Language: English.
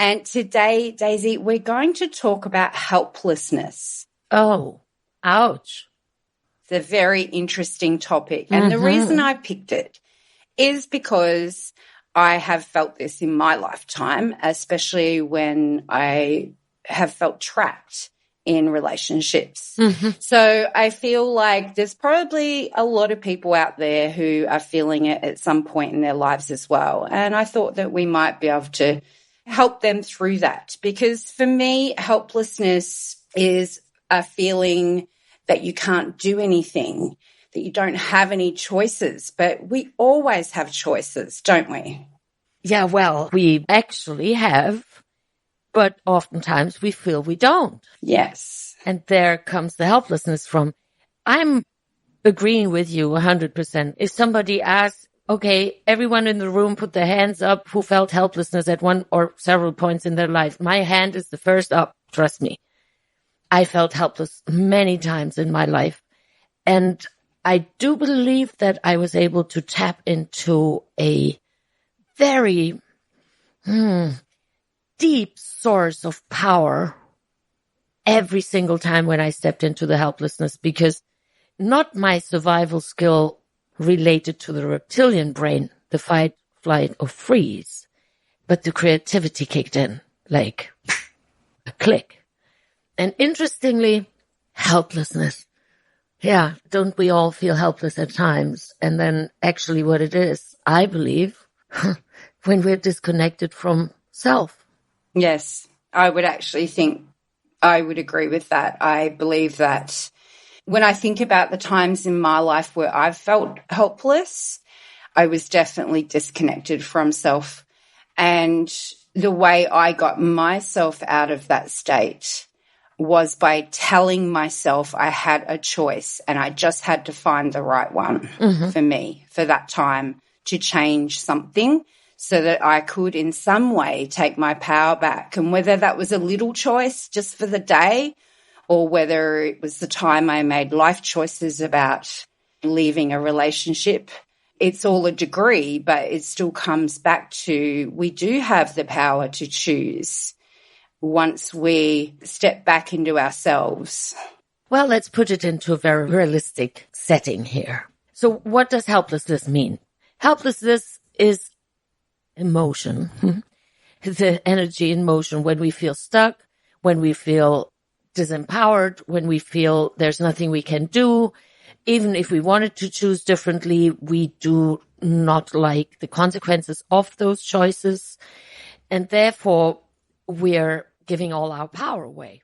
And today, Daisy, we're going to talk about helplessness. Oh, ouch. It's a very interesting topic. And the reason I picked it is because I have felt this in my lifetime, especially when I have felt trapped in relationships. So I feel like there's probably a lot of people out there who are feeling it at some point in their lives as well. And I thought that we might be able to help them through that, because for me, helplessness is a feeling that you can't do anything, that you don't have any choices, but we always have choices, don't we? Yeah, well, we actually have, but oftentimes we feel we don't. Yes. And there comes the helplessness from. I'm agreeing with you 100%. If somebody asks, okay, everyone in the room put their hands up who felt helplessness at one or several points in their life. My hand is the first up, trust me. I felt helpless many times in my life. And I do believe that I was able to tap into a very deep source of power every single time when I stepped into the helplessness, because not my survival skill related to the reptilian brain, the fight, flight, or freeze, but the creativity kicked in like a click. And interestingly, helplessness. Yeah, don't we all feel helpless at times? And then actually what it is, I believe, when we're disconnected from self. Yes, I would actually think I would agree with that. I believe that when I think about the times in my life where I've felt helpless, I was definitely disconnected from self. And the way I got myself out of that state was by telling myself I had a choice and I just had to find the right one for me for that time to change something so that I could in some way take my power back. And whether that was a little choice just for the day or whether it was the time I made life choices about leaving a relationship, it's all a degree, but it still comes back to we do have the power to choose once we step back into ourselves. Well, let's put it into a very realistic setting here. So what does helplessness mean? Helplessness is emotion. The energy in motion when we feel stuck, when we feel disempowered, when we feel there's nothing we can do. Even if we wanted to choose differently, we do not like the consequences of those choices. And therefore, we're giving all our power away.